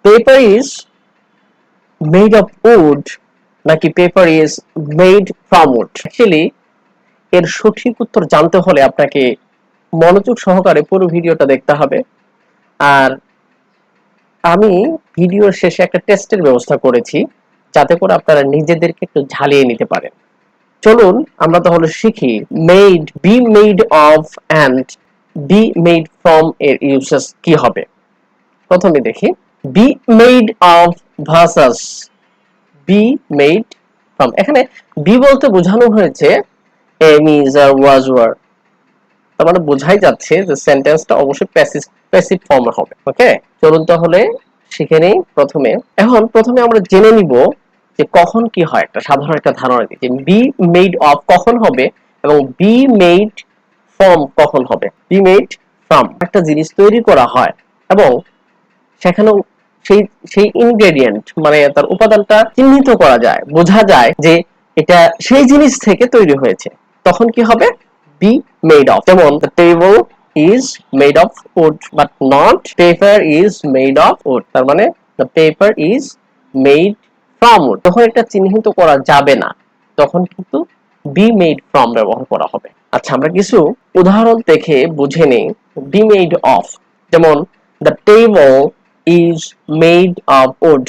Paper is made of wood নাকি paper is made from wood? Actually এর সঠিক উত্তর জানতে হলে আপনাকে মনোযোগ সহকারে পুরো ভিডিওটা দেখতে হবে। আর আমি ভিডিওর শেষে একটা টেস্টের ব্যবস্থা করেছি, যাতে করে আপনারা নিজেদেরকে একটু ঝালিয়ে নিতে পারেন। চলুন আমরা তাহলে শিখি made, B made of and B made from এর ইউজেস কি হবে। প্রথমে দেখি B made of versus B made from. এখানে বি বলতে বোঝানো হয়েছে am is are was were, তার মানে বোঝাই যাচ্ছে যে সেন্টেন্সটা অবশ্যই প্যাসিভ ফর্মে হবে। ওকে, চলুন তাহলে শিখে নেই। প্রথমে আমরা জেনে নিব যে কখন কি হয়, একটা সাধারণ একটা ধারণা দিই যে বি মেড অফ কখন হবে এবং বি মেড ফ্রম কখন হবে। বি মেড ফ্রম একটা জিনিস তৈরি করা হয় এবং সেখানেও সেই সেই ইনগ্রেডিয়েন্ট মানে তার উপাদানটা চিহ্নিত করা যায়, বোঝা যায় যে এটা সেই জিনিস থেকে তৈরি হয়েছে, তখন কি হবে? Be made of. যেমন the table is made of wood but not paper is made of wood, তার মানে the paper is made from wood. তখন এটা চিহ্নিত করা যাবে না, তখন কিন্তু বি মেড ফ্রম ব্যবহার করা হবে। আচ্ছা, আমরা কিছু উদাহরণ দেখে বুঝে নেই বি মেড অফ। যেমন the table is made of wood.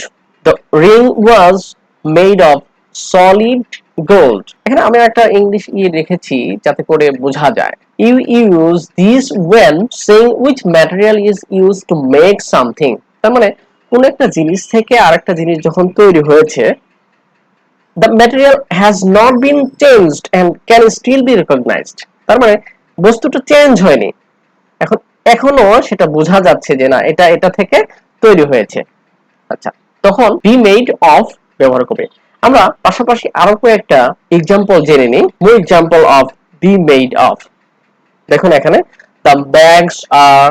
The ring was made of solid gold. এখানে আমি একটা ইংলিশ রেখেছি যাতে করে বোঝা যায়। You use this when saying which material is used to make something. তার মানে কোন একটা জিনিস থেকে আরেকটা জিনিস যখন তৈরি হয়েছে, the material has not been changed and can still be recognized. তার মানে বস্তুটা চেঞ্জ হয়নি, এখন এখনো সেটা বোঝা যাচ্ছে যে না এটা এটা থেকে তৈরি হয়েছে। আচ্ছা, তখন বি মেড অফ ব্যবহার করবে। আমরা পাশাপাশি আরো কয়েকটা এক্সাম্পল জেনে নিই। More example of be made of. দেখুন এখানে the bags are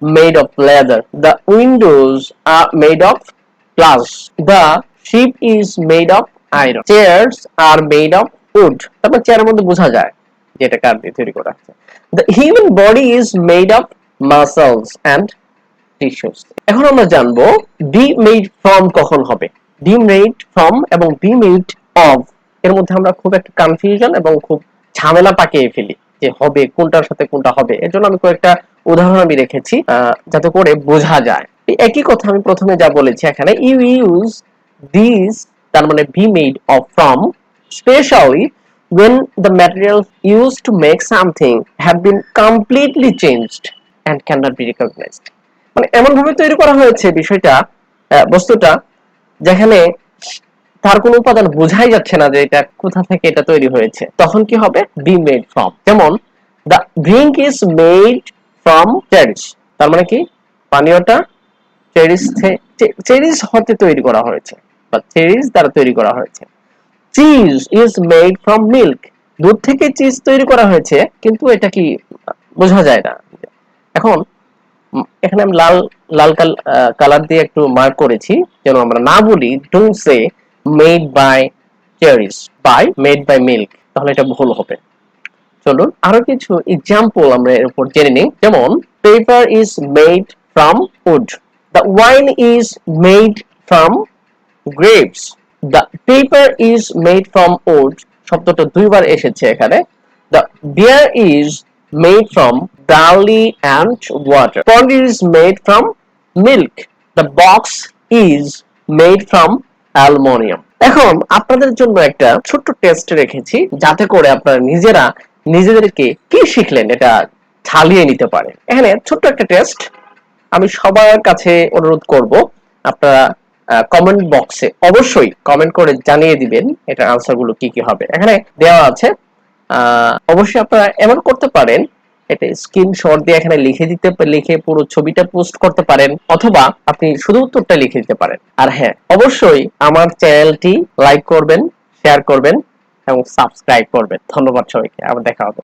made of leather, the windows are made of glass, the ship is made of iron, chairs are made of wood. তারপর চেয়ারের মধ্যে বোঝা যায় যে এটা কাঠ দিয়ে তৈরি করা হয়েছে। The human body is made of muscles and tissues. এখন আমরা জানবো বি মেড ফ্রম কখন হবে। বি মেড ফ্রম এবং বি মেড অফ এর মধ্যে আমরা খুব একটা কনফিউশন এবং খুব ঝামেলা পাকিয়ে ফেলি যে হবে কোনটার সাথে কোনটা হবে। এর জন্য আমি কয়েকটা উদাহরণ আমি রেখেছি যাতে করে বোঝা যায়। এই একই কথা আমি প্রথমে যা বলেছি এখানে ইউ ইউজ দিস, তার মানে B made of from, specially when the materials used to make something have been completely changed and cannot be recognized. মানে এমন ভাবে তৈরি করা হয়েছে বিষয়টা, বস্তুটা, যেখানে তার কোনো উপাদান বোঝাই যাচ্ছে না যে এটা কোথা থেকে এটা তৈরি হয়েছে, তখন কি হবে? Be made from. যেমন the drink is made from cherries, তার মানে কি পানীয়টা চেরিস হতে তৈরি করা হয়েছে বা চেরিস দ্বারা তৈরি করা হয়েছে। Cheese is made from milk, দুধ থেকে চিজ তৈরি করা হয়েছে, কিন্তু এটা কি বোঝা যায় না। এখন এখানে আমি লাল লাল কালার দিয়ে একটু মার্ক করেছি যেন আমরা না বলি don't say made by cherries by made by milk, তাহলে এটা ভুল হবে। চলুন আরো কিছু এক্সাম্পল আমরা এর উপর জেনে নিই। যেমন paper is made from would, the wine is made from grapes, the paper is made from would শব্দটা দুইবার এসেছে এখানে। The bear is made from barley and water. Pond is made from milk. The box is made from aluminium. এখন আপনাদের জন্য একটা ছোট্ট test রেখেছি যাতে করে আপনারা নিজেরা নিজেদেরকে কি শিখলেন এটা ঝালিয়ে নিতে পারেন। এখানে ছোট্ট একটা টেস্ট আমি সবার কাছে অনুরোধ করব, আপনারা কমেন্ট বক্সে অবশ্যই কমেন্ট করে জানিয়ে দিবেন এটার আনসার গুলো কি কি হবে। এখানে দেওয়া আছে, অবশ্যই আপনারা এমন করতে পারেন, এটা স্ক্রিনশট দিয়ে এখানে লিখে পুরো ছবিটা পোস্ট করতে পারেন, অথবা আপনি শুধু উত্তরটা লিখে দিতে পারেন। আর হ্যাঁ, অবশ্যই আমার চ্যানেলটি লাইক করবেন, শেয়ার করবেন এবং সাবস্ক্রাইব করবেন। ধন্যবাদ সবাইকে, আবার দেখা হবে।